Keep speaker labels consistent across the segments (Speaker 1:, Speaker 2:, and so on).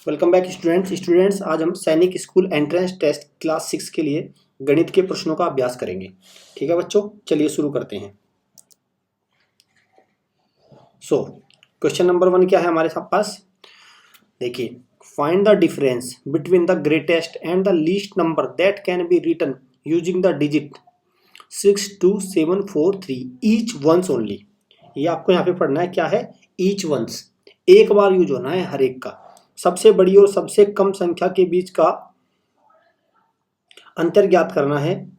Speaker 1: Welcome back students आज हम सैनिक स्कूल एंट्रेंस टेस्ट क्लास 6 के लिए गणित के प्रश्नों का अभ्यास करेंगे। ठीक है बच्चों, चलिए शुरू करते हैं। क्वेश्चन नंबर 1 क्या है हमारे पास, देखिए, find the difference between the greatest and the least number that can be written using the digit 62743 each once only. ये आपको यहाँ पे पढ़ना है, क्या है ईच वंस, एक बार यूज होना है हर एक का। सबसे बड़ी और सबसे कम संख्या के बीच का अंतर ज्ञात करना है,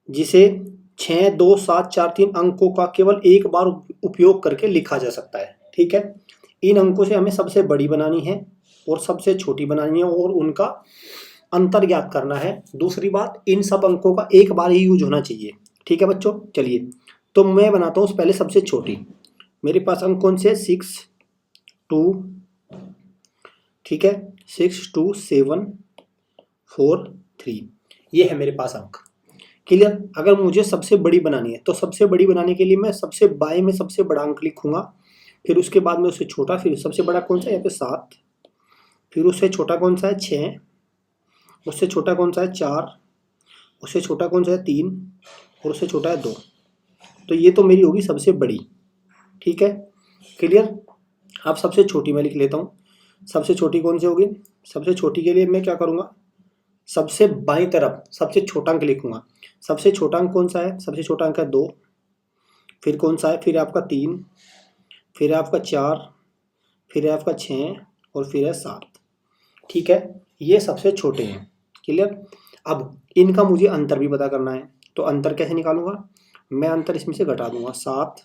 Speaker 1: जिसे 6, 2, 7, 4, 3 अंकों का केवल एक बार उपयोग करके लिखा जा सकता है। ठीक है, इन अंकों से हमें सबसे बड़ी बनानी है और सबसे छोटी बनानी है और उनका अंतर ज्ञात करना है। दूसरी बात, इन सब अंकों का एक बार ही यूज होना चाहिए। ठीक है बच्चों, चलिए तो मैं बनाता हूँ पहले सबसे छोटी। मेरे पास अंक कौन से, 6, 2, ठीक है, 6, 2, 7, 4, 3, ये है मेरे पास अंक। क्लियर। अगर मुझे सबसे बड़ी बनानी है तो सबसे बड़ी बनाने के लिए मैं सबसे बाएं में सबसे बड़ा अंक लिखूंगा, फिर उसके बाद में उससे छोटा, फिर सबसे बड़ा कौन सा है यहाँ पे 7, फिर उससे छोटा कौन सा है 6, उससे छोटा कौन सा है 4, उससे छोटा कौन सा है 3 और उससे छोटा है 2। तो ये तो मेरी होगी सबसे बड़ी। ठीक है, क्लियर। अब सबसे छोटी मैं लिख लेता हूँ। सबसे छोटी कौन सी होगी, सबसे छोटी के लिए मैं क्या करूँगा, सबसे बाईं तरफ सबसे छोटा अंक लिखूंगा। सबसे छोटा अंक कौन सा है, सबसे छोटा अंक है 2, फिर कौन सा है, फिर आपका 3, फिर आपका 4, फिर है आपका 6 और फिर है 7। ठीक है, ये सबसे छोटे हैं। क्लियर। अब इनका मुझे अंतर भी पता करना है, तो अंतर कैसे निकालूंगा, मैं अंतर इसमें से घटा दूंगा। 7,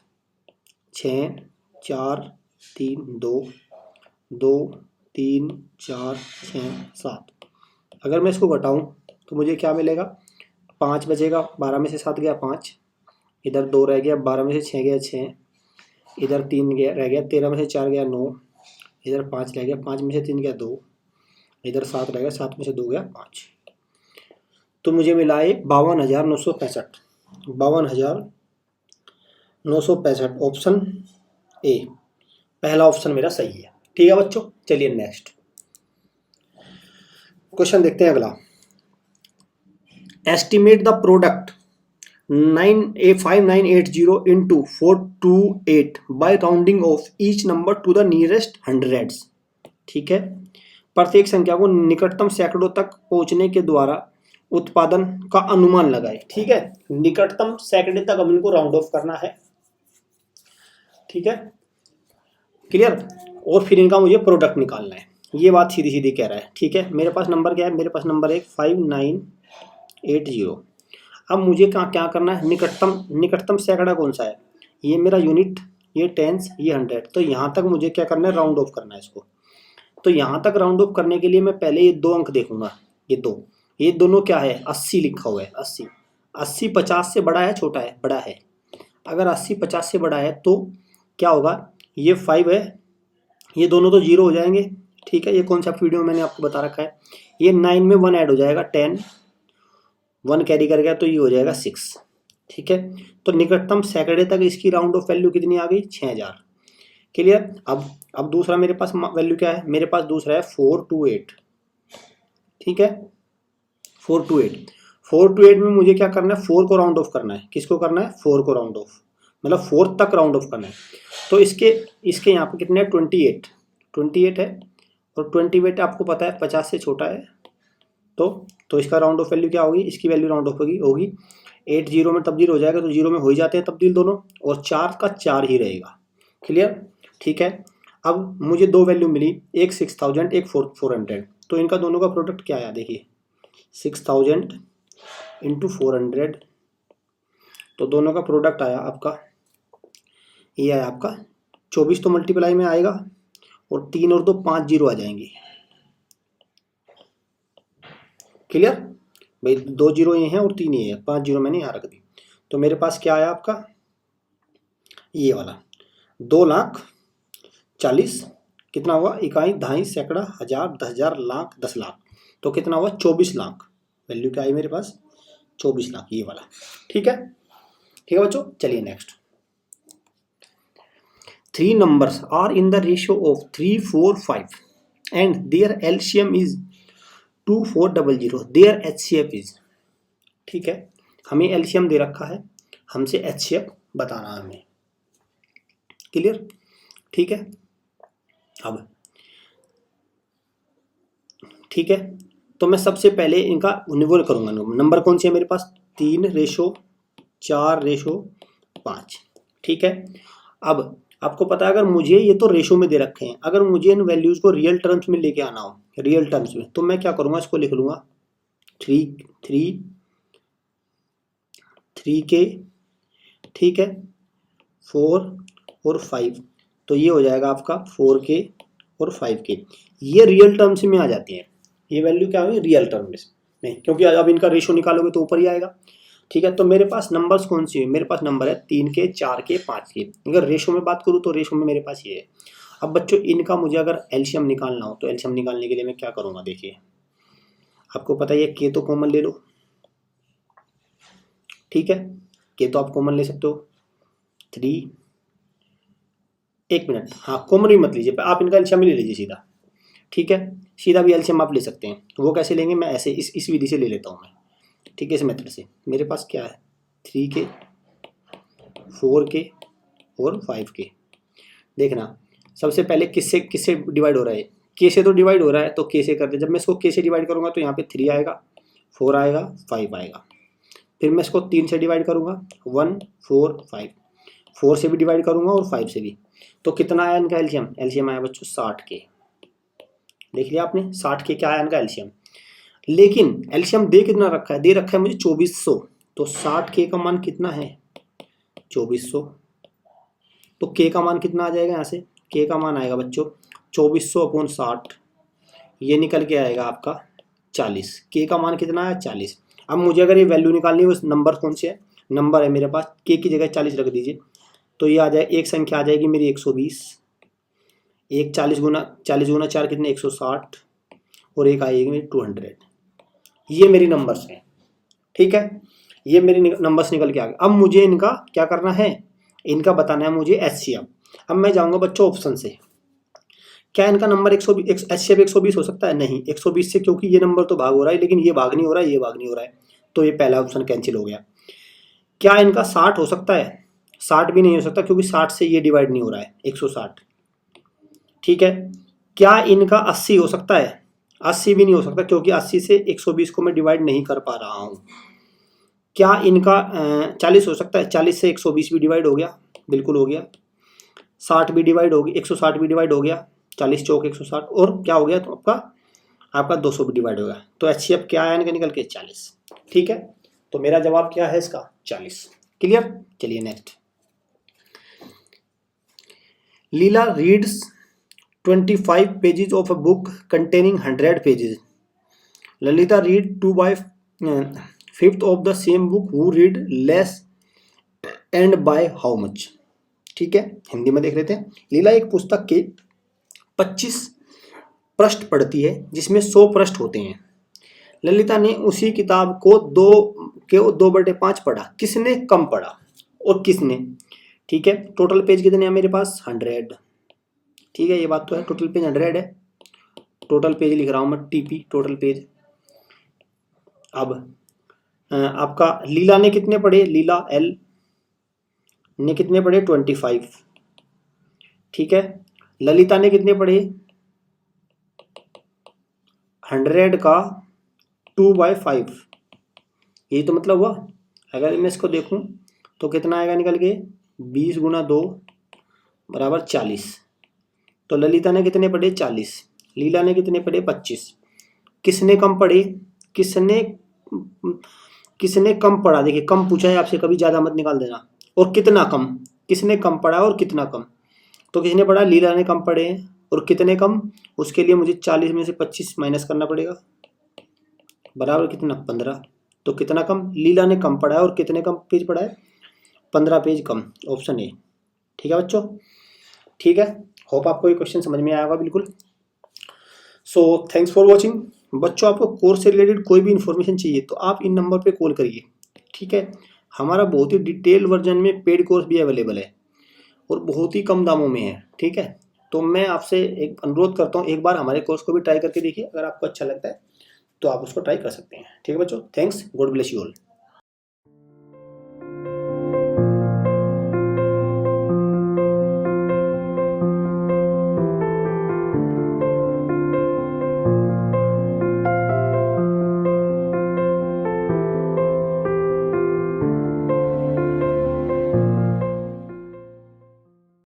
Speaker 1: 6, 4, 3, 2, 2, 3, 4, 6, 7। अगर मैं इसको घटाऊं तो मुझे क्या मिलेगा, 5 बचेगा। 12 में से 7 गया 5, इधर 2 रह गया, 12 में से 6 गया 6, इधर 3 गया रह गया, 13 में से 4 गया 9, इधर 5 रह गया, 5 में से 3 गया 2, इधर 7 रह गया, 7 में से 2 गया 5। तो मुझे मिला है 52,965। 52,965 ऑप्शन ए, पहला ऑप्शन मेरा सही है। ठीक है बच्चों, चलिए नेक्स्ट क्वेश्चन देखते हैं अगला। Estimate the product 5980 into 428 by rounding of each number to the nearest hundreds। ठीक है, प्रत्येक संख्या को निकटतम सैकड़ों तक पहुंचने के द्वारा उत्पादन का अनुमान लगाए। ठीक है, निकटतम सैकड़े तक हम इनको राउंड ऑफ करना है। ठीक है, क्लियर। और फिर इनका मुझे प्रोडक्ट निकालना है, ये बात सीधी सीधी कह रहा है। ठीक है, मेरे पास नंबर क्या है, मेरे पास नंबर है 5980। अब मुझे क्या करना है, निकटतम सैकड़ा कौन सा है, ये मेरा यूनिट, ये टेंस, ये 100। तो यहाँ तक मुझे क्या करना है, राउंड ऑफ करना है इसको। तो यहाँ तक राउंड ऑफ करने के लिए मैं पहले ये 2 अंक देखूंगा। ये दोनों क्या है, 80 लिखा हुआ है। 80 50 से बड़ा है छोटा है, बड़ा है। अगर 80 50 से बड़ा है तो क्या होगा, ये 5 है, ये दोनों तो 0 हो जाएंगे। ठीक है, ये कॉन्सेप्ट वीडियो मैंने आपको बता रखा है। ये 9 में 1 ऐड हो जाएगा, 10, 1 कैरी कर गया तो ये हो जाएगा 6। ठीक है, तो निकटतम सैकड़े तक इसकी राउंड ऑफ वैल्यू कितनी आ गई, 6000। क्लियर। अब दूसरा मेरे पास वैल्यू क्या है, मेरे पास दूसरा है 428। ठीक है, 428 में मुझे क्या करना है, 4 को राउंड ऑफ करना है। किसको करना है, 4 को राउंड ऑफ, मतलब 4 तक राउंड ऑफ करना है। तो इसके यहाँ पे कितने हैं, 28 है, और 28 आपको पता है 50 से छोटा है। तो इसका राउंड ऑफ वैल्यू क्या होगी, इसकी वैल्यू राउंड ऑफ होगी 8 0 में तब्दील हो जाएगा। तो 0 में हो ही जाते हैं तब्दील दोनों, और 4 का 4 ही रहेगा। क्लियर। ठीक है, अब मुझे 2 वैल्यू मिली, एक 6000, एक 400। तो इनका दोनों का प्रोडक्ट क्या आया, देखिए 6000 इंटू 400, तो दोनों का प्रोडक्ट आया आपका, ये आया आपका 24। तो मल्टीप्लाई में आएगा, और 3 और 2 5 0 आ जाएंगे। क्लियर भाई, 2 0 ये हैं और 3 ये है, 5 0 मैंने यहाँ रख दी। तो मेरे पास क्या आया आपका, ये वाला 2,40,000, कितना हुआ, इकाई, दहाई, सैकड़ा, हजार, 10,000, लाख, 10 लाख। तो कितना हुआ, 24 लाख। वैल्यू क्या आई मेरे पास, 24 लाख, ये वाला। ठीक है बच्चों, चलिए next. 3 numbers are in the ratio of 3, 4, 5 and their LCM is 2400, their HCF is, ठीक है, हमें एलसीएम दे रखा है, हमसे एचसीएफ बताना है हमें, क्लियर, ठीक है। अब ठीक है, तो मैं सबसे पहले इनका निवल करूंगा, नंबर कौन से है मेरे पास, 3:4:5, ठीक है। अब आपको पता है अगर मुझे ये तो रेशो में दे रखे हैं, अगर मुझे इन वैल्यूज को रियल टर्म्स में लेके आना हो, रियल टर्म्स में, तो मैं क्या करूंगा, इसको लिख लूंगा 3K, ठीक है, 4 और 5, तो ये हो जाएगा आपका 4K और 5K, ये रियल टर्म्स में आ जाती है, ये वैल्यू क्या हुई, रियल टर्म्स में, क्योंकि अब इनका रेशो निकालोगे तो ऊपर ही आएगा, ठीक है। तो मेरे पास नंबर्स कौन सी है, मेरे पास नंबर है 3K, 4K, 5K, अगर रेशो में बात करूँ तो रेशो में मेरे पास ये है। अब बच्चों इनका मुझे अगर एलसीएम निकालना हो, तो एलसीएम निकालने के लिए मैं क्या करूँगा, देखिए आपको पता है K तो कॉमन ले लो, ठीक है, K तो आप कॉमन ले सकते हो, 3, 1 मिनट, हाँ कॉमन भी मत लीजिए, आप इनका एलसीएम ले लीजिए सीधा, ठीक है, सीधा भी एलसीएम आप ले सकते हैं, वो कैसे लेंगे, मैं ऐसे इस विधि से ले लेता हूँ मैं, ठीक है, इस मेथड से। मेरे पास क्या है, 3K, 4K और 5K, देखना सबसे पहले किससे किससे डिवाइड हो रहा है, K से तो डिवाइड हो रहा है, तो K से करते, जब मैं इसको K से डिवाइड करूँगा तो यहाँ पे 3 आएगा, 4 आएगा, 5 आएगा, फिर मैं इसको 3 से डिवाइड करूँगा, 1, 4, 5, 4 से भी डिवाइड करूँगा और 5 से भी, तो कितना आया इनका एलसीएम, एलसीएम आया बच्चों 60K, देख लिया आपने 60K क्या आया इनका एलसीएम, लेकिन एलसीएम दे कितना रखा है, दे रखा है मुझे 2400, तो 60K का मान कितना है 2400, तो K का मान कितना आ जाएगा, यहाँ से K का मान आएगा बच्चों 2400/60, ये निकल के आएगा आपका 40, K का मान कितना है 40। अब मुझे अगर ये वैल्यू निकालनी है, उस नंबर कौन से है, नंबर है मेरे पास, K की जगह 40 रख दीजिए, तो ये आ जाए, एक संख्या आ जाएगी मेरी 120, एक 40 गुना 4 कितने 160, और एक आएगी मेरी 200, ये मेरी नंबर्स हैं, ठीक है, ये मेरी नंबर्स निकल के आ गए। अब मुझे इनका क्या करना है, इनका बताना है मुझे एचसीएफ। अब मैं जाऊंगा बच्चों ऑप्शन से, क्या इनका नंबर 120 एचसीएफ 120 हो सकता है, नहीं 120 से, क्योंकि ये नंबर तो भाग हो रहा है, लेकिन ये भाग नहीं हो रहा है, ये भाग नहीं हो रहा है, तो ये पहला ऑप्शन कैंसिल हो गया। क्या इनका 60 हो सकता है, 60 भी नहीं हो सकता, क्योंकि 60 से ये डिवाइड नहीं हो रहा है, 160, ठीक है। क्या इनका 80 हो सकता है, 80 भी नहीं हो सकता, क्योंकि 80 से 120 को मैं डिवाइड नहीं कर पा रहा हूँ। क्या इनका 40 हो सकता है, 40 से 120 भी डिवाइड हो गया, बिल्कुल हो गया, 60 भी डिवाइड हो गया, 160 भी डिवाइड हो गया, 40 चौक 160, और क्या हो गया, तो आपका 200 भी डिवाइड हो गया, तो एचसीएफ क्या आया इनका निकल के 40, ठीक है। तो मेरा जवाब क्या है इसका 40, क्लियर। चलिए next, Leela reads 25 pages of a book containing 100 pages, Lalita read 2/5 of the same book, who read less and by how much, ठीक है, हिंदी में देख लेते हैं। लीला एक पुस्तक के 25 पृष्ठ पढ़ती है, जिसमें 100 पृष्ठ होते हैं। ललिता ने उसी किताब को 2/5 पढ़ा, किसने कम पढ़ा और किसने, ठीक है। टोटल पेज कितने हैं मेरे पास 100, ठीक है, ये बात तो है, टोटल पेज 100 है, टोटल पेज लिख रहा हूं मैं, टीपी टोटल पेज। अब आपका लीला ने कितने पढ़े, लीला एल ने कितने पढ़े 25, ठीक है। ललिता ने कितने पढ़े 100 का 2/5, ये तो मतलब हुआ। अगर मैं इसको देखूं तो कितना आएगा निकल के 20 गुना 2 बराबर 40, तो ललिता ने कितने पढ़े 40, लीला ने कितने पढ़े 25, किसने कम पढ़े, किसने कम पढ़ा, देखिए कम पूछा है आपसे, कभी ज़्यादा मत निकाल देना, और कितना कम, किसने कम पढ़ा और कितना कम, तो किसने पढ़ा, लीला ने कम पढ़े हैं, और कितने कम, उसके लिए मुझे 40 में से 25 माइनस करना पड़ेगा, बराबर कितना 15, तो कितना कम, लीला ने कम पढ़ा है, और कितने कम पेज पढ़ा है 15 पेज कम, ऑप्शन ए, ठीक है बच्चों, ठीक है। होप आपको ये क्वेश्चन समझ में आया होगा बिल्कुल। So thanks for watching. बच्चों आपको कोर्स से रिलेटेड कोई भी इन्फॉर्मेशन चाहिए तो आप इन नंबर पे कॉल करिए, ठीक है। हमारा बहुत ही डिटेल वर्जन में पेड कोर्स भी अवेलेबल है और बहुत ही कम दामों में है, ठीक है। तो मैं आपसे एक अनुरोध करता हूँ, एक बार हमारे कोर्स को भी ट्राई करके देखिए। अगर आपको अच्छा लगता है तो आप उसको ट्राई कर सकते हैं। ठीक है बच्चों, thanks, God bless you all.